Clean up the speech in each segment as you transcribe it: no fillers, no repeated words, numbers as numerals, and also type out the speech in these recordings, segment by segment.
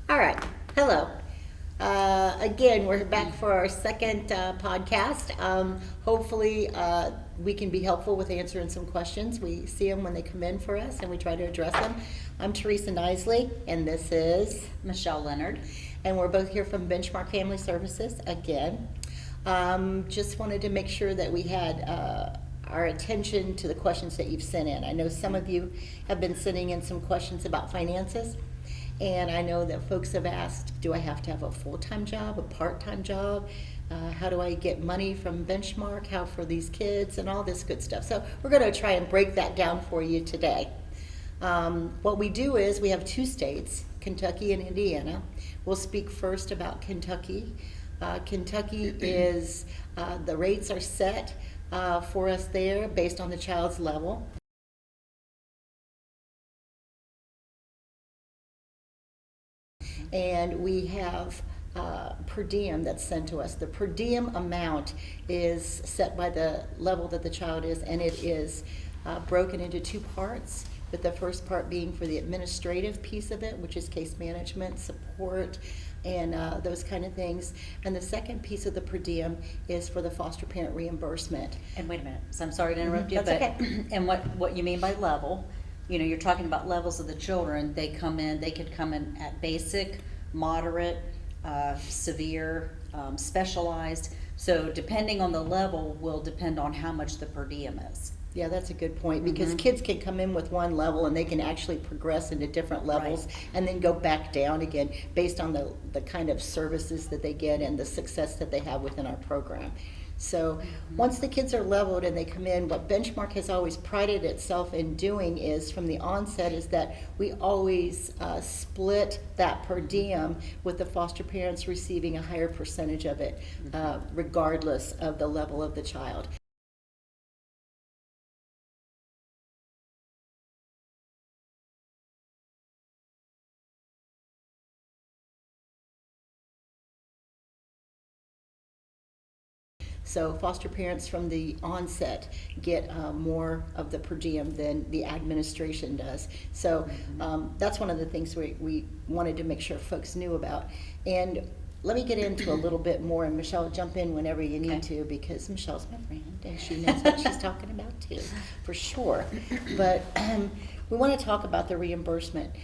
All right. Hello. Again, we're back for our second podcast. Hopefully, we can be helpful with answering some questions. We see them when they come in for us, and we try to address them. I'm Teresa Nisley, and this is Michelle Leonard. And we're both here from Benchmark Family Services again. Just wanted to make sure that we had our attention to the questions that you've sent in. I know some of you have been sending in some questions about finances. And I know that folks have asked, do I have to have a full-time job, a part-time job? How do I get money from Benchmark? How for these kids? And all this good stuff. So we're going to try and break that down for you today. What we do is we have two states, Kentucky and Indiana. We'll speak first about Kentucky. Kentucky is, the rates are set for us there based on the child's level. And we have per diem that's sent to us. The per diem amount is set by the level that the child is, and it is broken into two parts, with the first part being for the administrative piece of it, which is case management, support, and those kind of things. And the second piece of the per diem is for the foster parent reimbursement. And wait a minute, so I'm sorry to interrupt you, That's but okay. and what you mean by level, you're talking about levels of the children. They could come in at basic, moderate, severe, specialized. So depending on the level will depend on how much the per diem is. Yeah, that's a good point, because kids can come in with one level and they can actually progress into different levels and then go back down again based on the kind of services that they get and the success that they have within our program. So once the kids are leveled and they come in, what Benchmark has always prided itself in doing is, from the onset, is that we always split that per diem with the foster parents receiving a higher percentage of it, regardless of the level of the child. So foster parents from the onset get more of the per diem than the administration does. So that's one of the things we wanted to make sure folks knew about. And let me get into a little bit more, and Michelle, jump in whenever you need to, because Michelle's my friend and she knows what she's talking about too, for sure. But we want to talk about the reimbursement.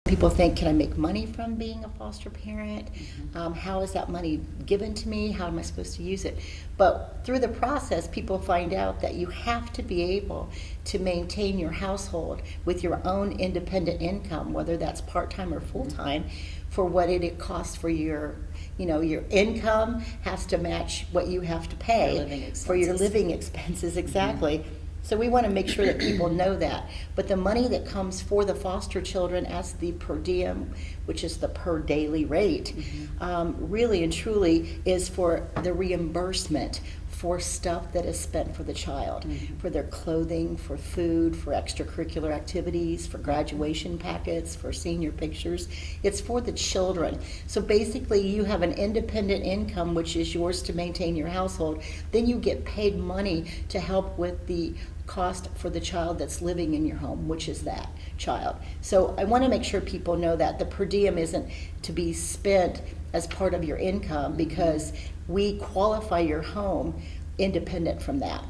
People think, can I make money from being a foster parent? How is that money given to me? How am I supposed to use it? But through the process, people find out that you have to be able to maintain your household with your own independent income, whether that's part-time or full-time, for what it costs for your income has to match what you have to pay for your living expenses. Exactly. So we want to make sure that people know that. But the money that comes for the foster children as the per diem, which is the per daily rate, really and truly is for the reimbursement for stuff that is spent for the child, for their clothing, for food, for extracurricular activities, for graduation packets, for senior pictures. It's for the children. So basically you have an independent income, which is yours to maintain your household. Then you get paid money to help with the cost for the child that's living in your home, which is that child. So I want to make sure people know that the per diem isn't to be spent as part of your income, because we qualify your home independent from that.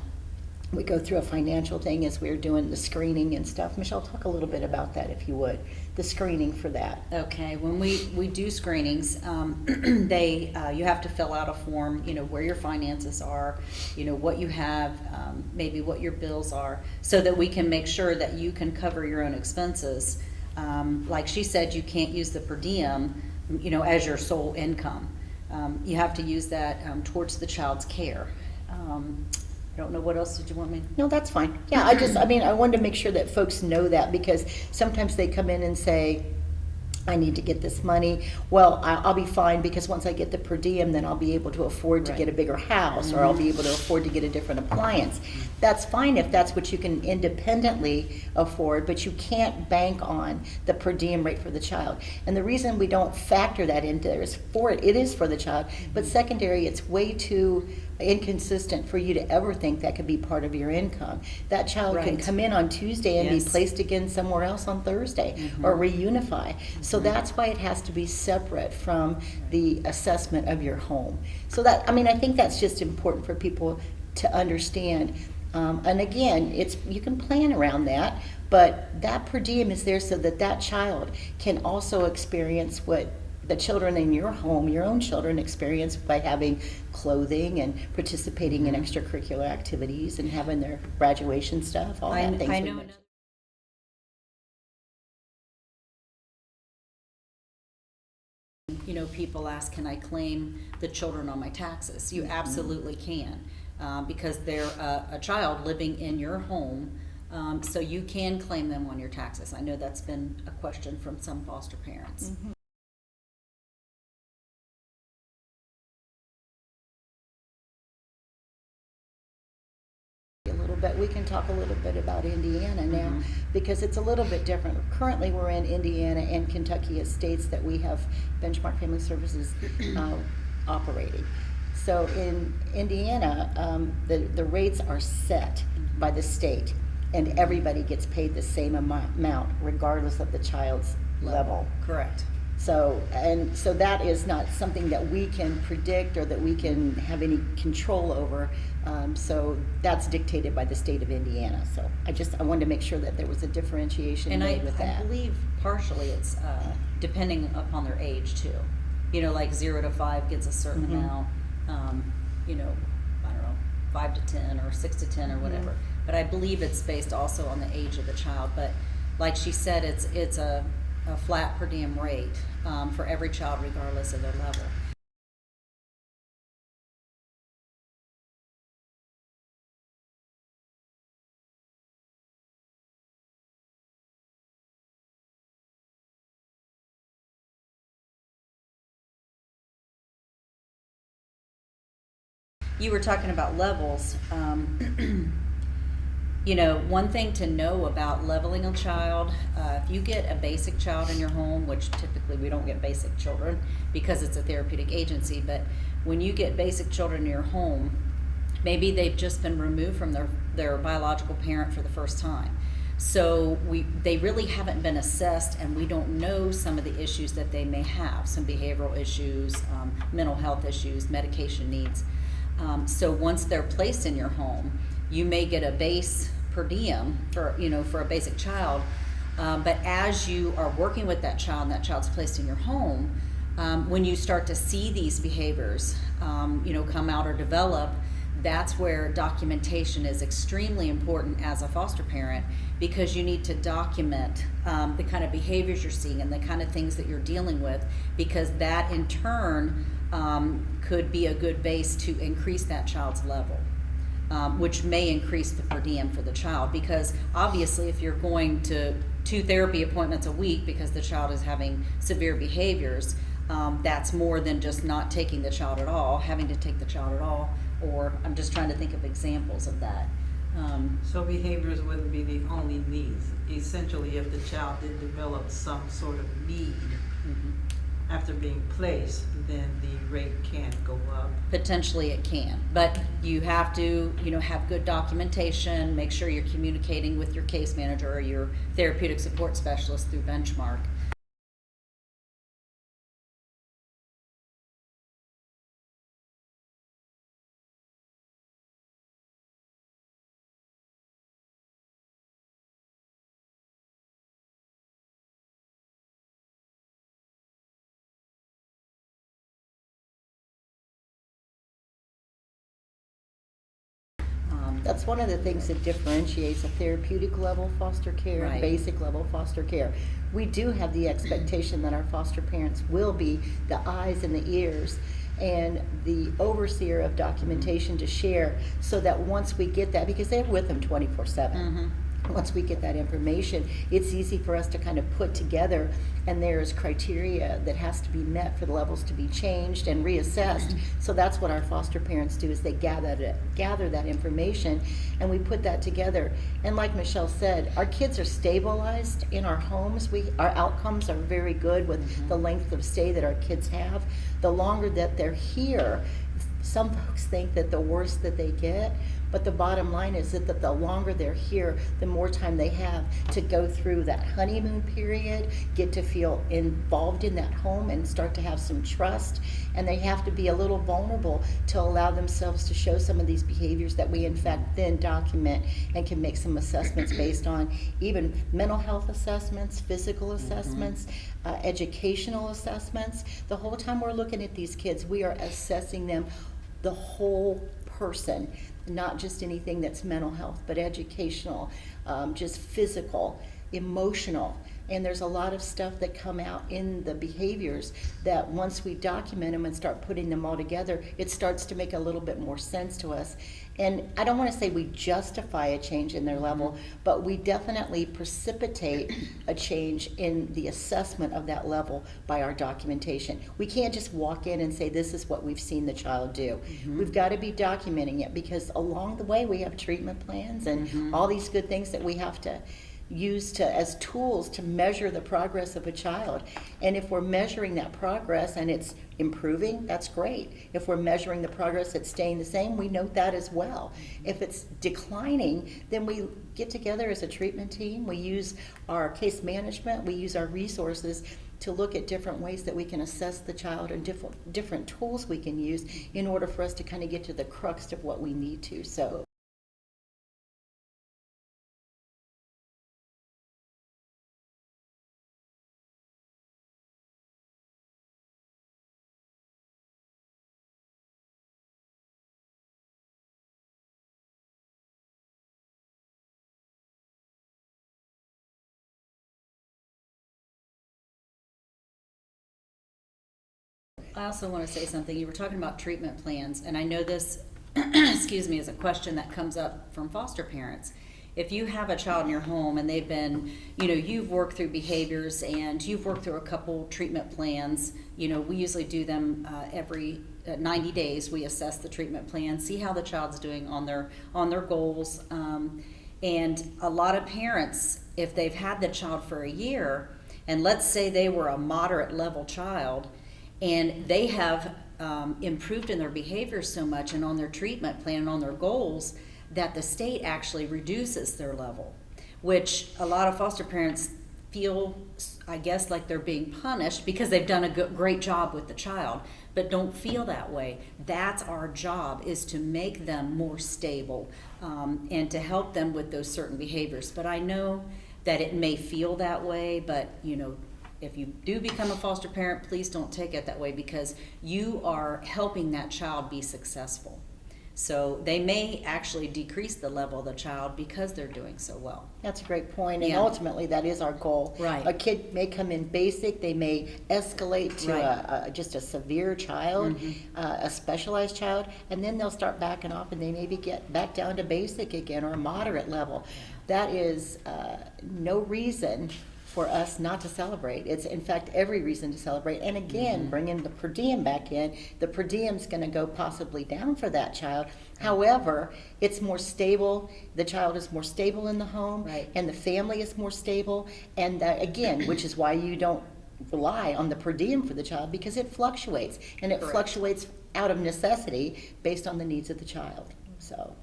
We go through a financial thing as we're doing the screening and stuff. Michelle, talk a little bit about that, if you would, the screening for that. Okay, when we do screenings, you have to fill out a form, where your finances are, what you have, maybe what your bills are, so that we can make sure that you can cover your own expenses. Like she said, you can't use the per diem, as your sole income. You have to use that towards the child's care. I don't know, what else did you want me? No, that's fine. Yeah, I wanted to make sure that folks know that, because sometimes they come in and say, I need to get this money. Well, I'll be fine, because once I get the per diem, then I'll be able to afford to get a bigger house, or I'll be able to afford to get a different appliance. That's fine if that's what you can independently afford, but you can't bank on the per diem rate for the child. And the reason we don't factor that into there is it is for the child, but secondary, it's way too inconsistent for you to ever think that could be part of your income. That child can Right. come in on Tuesday and be Yes. placed again somewhere else on Thursday, or reunify. So that's why it has to be separate from the assessment of your home. So that, I mean, I think that's just important for people to understand. And again, you can plan around that, but that per diem is there so that that child can also experience what the children in your home, your own children, experience by having clothing and participating in extracurricular activities and having their graduation stuff, all that things. I we know mentioned. you know, people ask, can I claim the children on my taxes? You absolutely can, because they're a child living in your home, so you can claim them on your taxes. I know that's been a question from some foster parents. A little bit. We can talk a little bit about Indiana now because it's a little bit different. Currently, we're in Indiana and Kentucky as states that we have Benchmark Family Services operating. So in Indiana, the rates are set by the state, and everybody gets paid the same amount regardless of the child's level. Correct. So that is not something that we can predict or that we can have any control over. So that's dictated by the state of Indiana. So I wanted to make sure that there was a differentiation And made with I that. believe partially it's depending upon their age too. You know, like 0 to 5 gets a certain amount. You know, I don't know, 5 to 10 or 6 to 10 or whatever. But I believe it's based also on the age of the child. But like she said, it's a flat per diem rate for every child regardless of their level. You were talking about levels. You know, one thing to know about leveling a child, if you get a basic child in your home, which typically we don't get basic children because it's a therapeutic agency, but when you get basic children in your home, maybe they've just been removed from their biological parent for the first time. So they really haven't been assessed, and we don't know some of the issues that they may have, some behavioral issues, mental health issues, medication needs. So once they're placed in your home, you may get a base per diem for a basic child, but as you are working with that child and that child's placed in your home, when you start to see these behaviors come out or develop, that's where documentation is extremely important as a foster parent, because you need to document the kind of behaviors you're seeing and the kind of things that you're dealing with, because that in turn could be a good base to increase that child's level, which may increase the per diem for the child. Because obviously if you're going to 2 therapy appointments a week because the child is having severe behaviors, that's more than just not taking the child at all, having to take the child at all, or I'm just trying to think of examples of that. So behaviors wouldn't be the only needs. Essentially, if the child did develop some sort of need after being placed, then the rate can go up. Potentially it can, but you have to, have good documentation, make sure you're communicating with your case manager or your therapeutic support specialist through Benchmark. That's one of the things that differentiates a therapeutic level foster care, Right. basic level foster care. We do have the expectation that our foster parents will be the eyes and the ears and the overseer of documentation to share, so that once we get that, because they're with them 24/7. Once we get that information, it's easy for us to kind of put together, and there's criteria that has to be met for the levels to be changed and reassessed. So that's what our foster parents do, is they gather that information, and we put that together. And like Michelle said, our kids are stabilized in our homes. Our outcomes are very good with the length of stay that our kids have. The longer that they're here, some folks think that the worse that they get, but the bottom line is that the longer they're here, the more time they have to go through that honeymoon period, get to feel involved in that home and start to have some trust. And they have to be a little vulnerable to allow themselves to show some of these behaviors that we in fact then document and can make some assessments based on, even mental health assessments, physical assessments, educational assessments. The whole time we're looking at these kids, we are assessing them, the whole person, not just anything that's mental health, but educational, just physical, emotional. And there's a lot of stuff that come out in the behaviors that once we document them and start putting them all together, it starts to make a little bit more sense to us. And I don't want to say we justify a change in their level, but we definitely precipitate a change in the assessment of that level by our documentation. We can't just walk in and say, this is what we've seen the child do. We've got to be documenting it, because along the way we have treatment plans and all these good things that we have to use as tools to measure the progress of a child. And if we're measuring that progress and it's improving, that's great. If we're measuring the progress that's staying the same, we note that as well. If it's declining, then we get together as a treatment team. We use our case management, we use our resources to look at different ways that we can assess the child and different tools we can use in order for us to kind of get to the crux of what we need to. So I also want to say something. You were talking about treatment plans, and I know this, excuse me, is a question that comes up from foster parents. If you have a child in your home and they've been, you've worked through behaviors and you've worked through a couple treatment plans, we usually do them every 90 days. We assess the treatment plan, see how the child's doing on their goals. And a lot of parents, if they've had the child for a year, and let's say they were a moderate level child, and they have improved in their behavior so much and on their treatment plan and on their goals that the state actually reduces their level, which a lot of foster parents feel, I guess, like they're being punished because they've done a great job with the child, but don't feel that way. That's our job, is to make them more stable and to help them with those certain behaviors. But I know that it may feel that way, but if you do become a foster parent, please don't take it that way, because you are helping that child be successful. So they may actually decrease the level of the child because they're doing so well. that's a great point, and Yeah. ultimately that is our goal. Right. A kid may come in basic, they may escalate to Right. just a severe child, a specialized child, and then they'll start backing off and they maybe get back down to basic again or a moderate level. That is no reason for us not to celebrate. It's in fact every reason to celebrate. And again, bringing the per diem back in, the per diem's going to go possibly down for that child. However, it's more stable. The child is more stable in the home, Right. and the family is more stable. And again, which is why you don't rely on the per diem for the child, because it fluctuates, and it Correct. fluctuates out of necessity based on the needs of the child. So.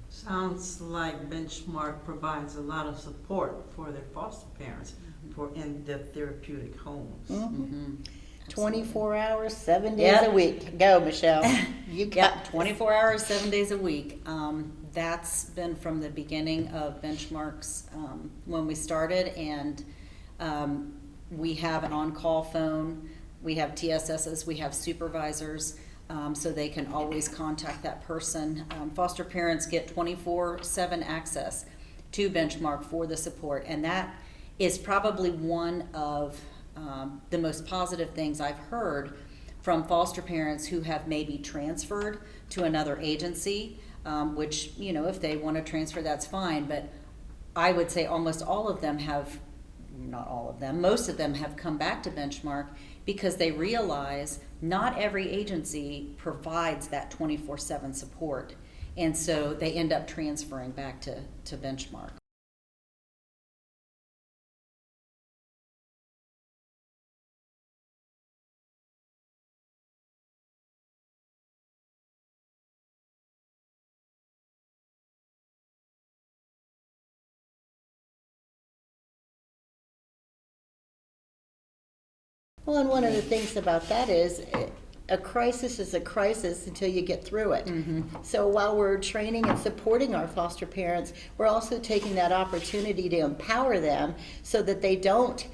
Sounds like Benchmark provides a lot of support for their foster parents in the therapeutic homes. 24 hours, 7 days Yep. a week. Go, Michelle. You got Yep, 24 hours, 7 days a week. That's been from the beginning of Benchmarks when we started, and we have an on-call phone. We have TSSs, we have supervisors, so they can always contact that person. Foster parents get 24/7 access to Benchmark for the support, and that is probably one of the most positive things I've heard from foster parents who have maybe transferred to another agency, which, if they want to transfer, that's fine. But I would say almost all of them have, not all of them, most of them have come back to Benchmark because they realize not every agency provides that 24/7 support. And so they end up transferring back to Benchmark. Well, and one of the things about that is a crisis is a crisis until you get through it. So while we're training and supporting our foster parents, we're also taking that opportunity to empower them so that they don't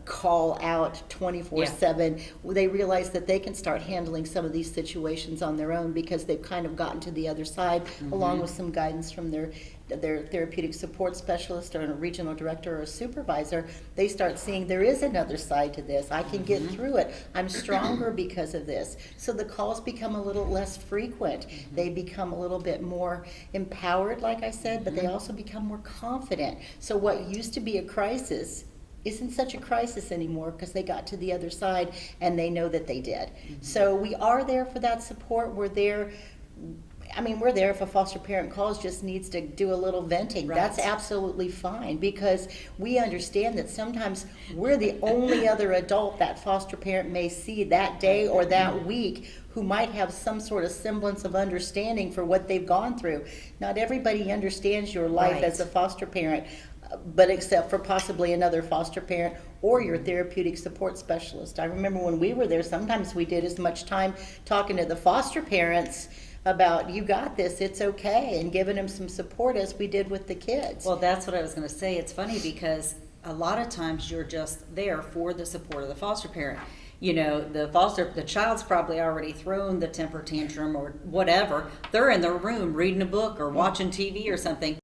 call out 24/7. They realize that they can start handling some of these situations on their own because they've kind of gotten to the other side, along with some guidance from their therapeutic support specialist or a regional director or a supervisor. They start seeing there is another side to this. I can get through it. I'm stronger because of this. So the calls become a little less frequent. They become a little bit more empowered, like I said, but they also become more confident. So what used to be a crisis isn't such a crisis anymore because they got to the other side and they know that they did. So we are there for that support. We're there. I mean, we're there if a foster parent calls, just needs to do a little venting. Right. That's absolutely fine because we understand that sometimes we're the only other adult that foster parent may see that day or that week who might have some sort of semblance of understanding for what they've gone through. Not everybody understands your life Right. as a foster parent, but except for possibly another foster parent or your therapeutic support specialist. I remember when we were there, sometimes we did as much time talking to the foster parents about, you got this, it's okay, and giving them some support as we did with the kids. Well, that's what I was going to say. It's funny because a lot of times you're just there for the support of the foster parent. You know, the child's probably already thrown the temper tantrum or whatever. They're in their room reading a book or watching TV or something.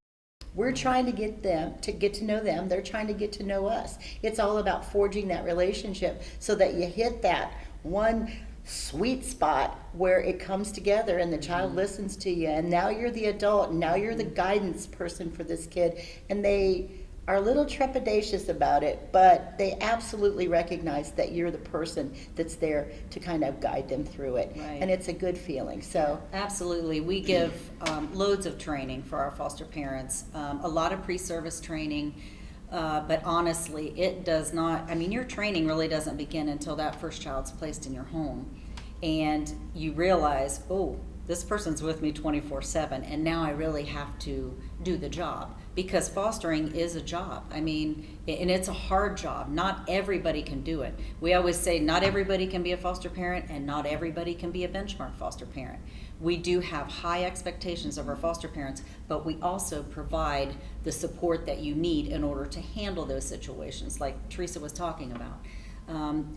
We're trying to get them to get to know them. They're trying to get to know us. It's all about forging that relationship so that you hit that one sweet spot where it comes together and the child listens to you, and now you're the adult, and now you're the guidance person for this kid, and they are a little trepidatious about it, but they absolutely recognize that you're the person that's there to kind of guide them through it. Right. And it's a good feeling. So Absolutely. We give loads of training for our foster parents, a lot of pre-service training, but honestly, it does not, I mean, your training really doesn't begin until that first child's placed in your home. And you realize, oh, this person's with me 24/7, and now I really have to do the job. Because fostering is a job. I mean, and it's a hard job. Not everybody can do it. We always say not everybody can be a foster parent and not everybody can be a benchmark foster parent. We do have high expectations of our foster parents, but we also provide the support that you need in order to handle those situations like Teresa was talking about.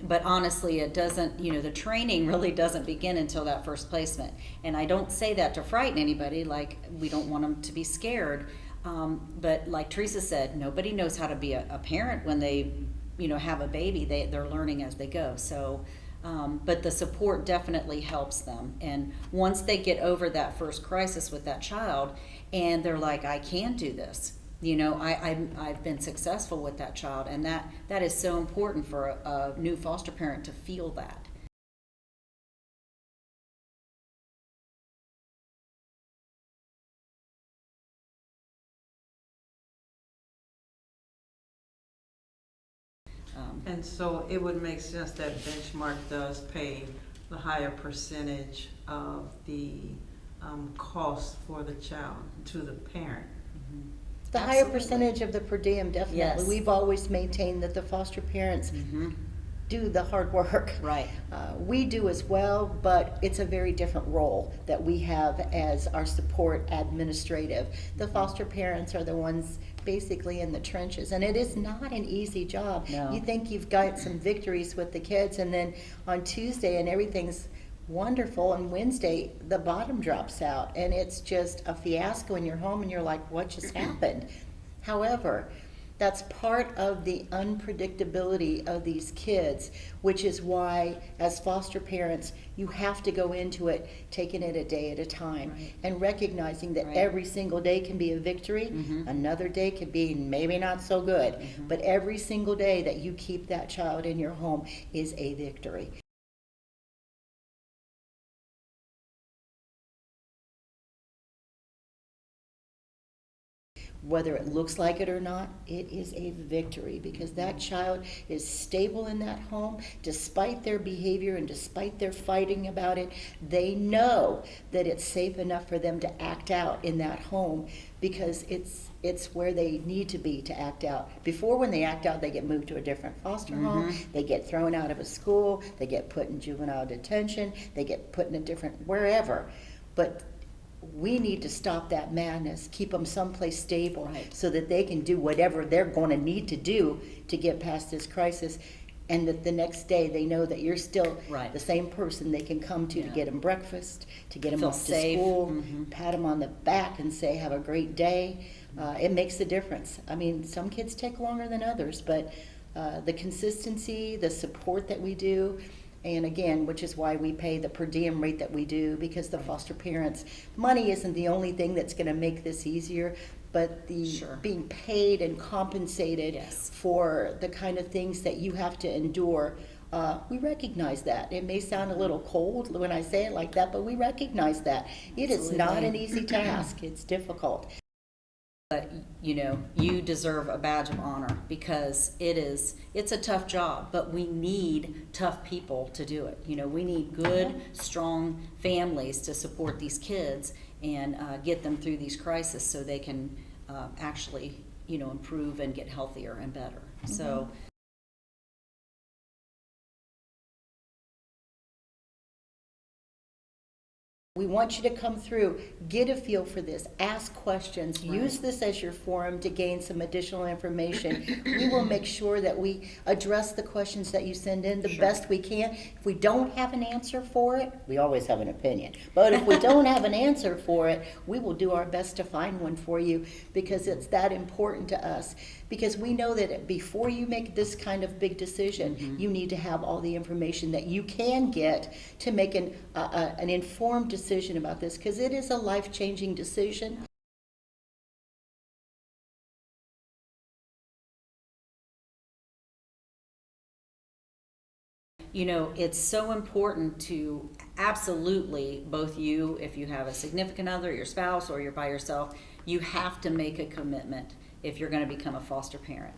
But honestly, it doesn't, you know, the training really doesn't begin until that first placement. And I don't say that to frighten anybody, like we don't want them to be scared. But like Teresa said, nobody knows how to be a parent when they, you know, have a baby. They're learning as they go. So, but the support definitely helps them. And once they get over that first crisis with that child, and they're like, I can do this. You know, I've been successful with that child, and that is so important for a new foster parent to feel that. And so it would make sense that Benchmark does pay the higher percentage of the cost for the child to the parent. the higher Absolutely. percentage of the per diem, definitely. Yes. We've always maintained that the foster parents do the hard work. Right. We do as well, but it's a very different role that we have as our support administrative. The foster parents are the ones basically in the trenches, and it is not an easy job. No. You think you've got some victories with the kids, and then on Tuesday and everything's wonderful, and Wednesday the bottom drops out and it's just a fiasco in your home and you're like, what just happened? However, That's part of the unpredictability of these kids, which is why, as foster parents, you have to go into it taking it a day at a time, Right. and recognizing that Right. every single day can be a victory. Mhm. Another day could be maybe not so good, Mhm. but every single day that you keep that child in your home is a victory. Whether it looks like it or not, it is a victory, because that child is stable in that home. Despite their behavior and despite their fighting about it, they know that it's safe enough for them to act out in that home, because it's where they need to be to act out. Before, when they act out, they get moved to a different foster home, they get thrown out of a school, they get put in juvenile detention, they get put in a different wherever. But we need to stop that madness, keep them someplace stable, Right. so that they can do whatever they're going to need to do to get past this crisis, and that the next day they know that you're still Right. the same person they can come to Yeah. get them breakfast, to get them Feel off to safe. school, Mhm. pat them on the back and say, have a great day. It makes a difference. I mean, some kids take longer than others, but the consistency, the support that we do, and again, which is why we pay the per diem rate that we do, because the foster parents, money isn't the only thing that's going to make this easier, but the Sure. being paid and compensated Yes. for the kind of things that you have to endure. We recognize that. It may sound a little cold when I say it like that, but we recognize that. It is not Absolutely. an easy task. It's difficult. But you deserve a badge of honor, because it's a tough job, but we need tough people to do it. We need good, strong families to support these kids and get them through these crises, so they can actually improve and get healthier and better. So We want you to come through, get a feel for this, ask questions, use this as your forum to gain some additional information. We will make sure that we address the questions that you send in the best we can. If we don't have an answer for it, we always have an opinion. But if we don't have an answer for it, we will do our best to find one for you, because it's that important to us. Because we know that before you make this kind of big decision, you need to have all the information that you can get to make an informed decision about this, because it is a life-changing decision. It's so important to absolutely, both you, if you have a significant other, your spouse, or you're by yourself, you have to make a commitment if you're going to become a foster parent.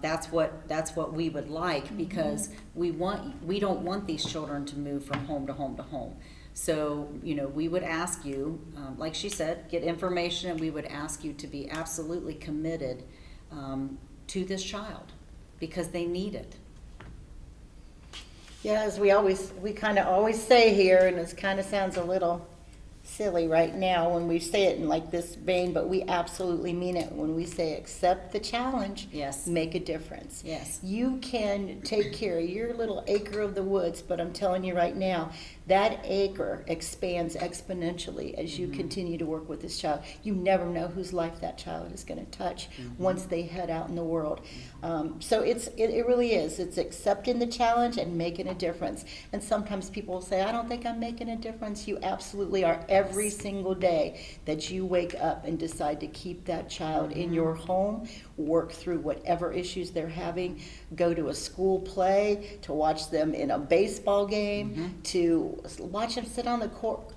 That's what we would like, because we don't want these children to move from home to home to home. So, we would ask you, like she said, get information, and we would ask you to be absolutely committed to this child, because they need it. Yeah, as we kind of always say here, and it kind of sounds a little silly right now when we say it in like this vein, but we absolutely mean it when we say accept the challenge. Yes. Make a difference. Yes. You can take care of your little acre of the woods, but I'm telling you right now, that acre expands exponentially as you continue to work with this child. You never know whose life that child is going to touch once they head out in the world. So it really is. It's accepting the challenge and making a difference. And sometimes people will say, I don't think I'm making a difference. You absolutely are. Every single day that you wake up and decide to keep that child in your home, work through whatever issues they're having, go to a school play, to watch them in a baseball game, to watch them sit on the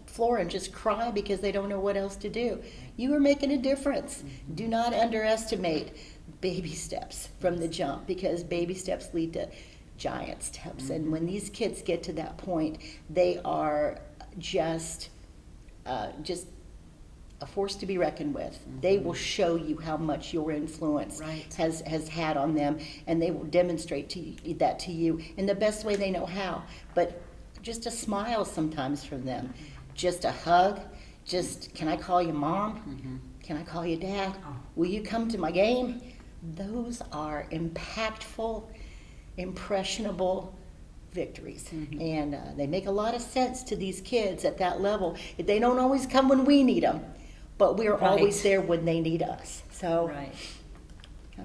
floor and just cry because they don't know what else to do. You are making a difference. Do not underestimate baby steps from the jump, because baby steps lead to giant steps. And when these kids get to that point, they are just a force to be reckoned with. They will show you how much your influence Right. has had on them, and they will demonstrate that to you in the best way they know how. But just a smile sometimes from them, just a hug, just, can I call you mom? Can I call you dad? Will you come to my game? Those are impactful, impressionable victories. And they make a lot of sense to these kids at that level. They don't always come when we need them, but we're Right. always there when they need us. So Right.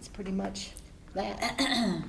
That's pretty much that.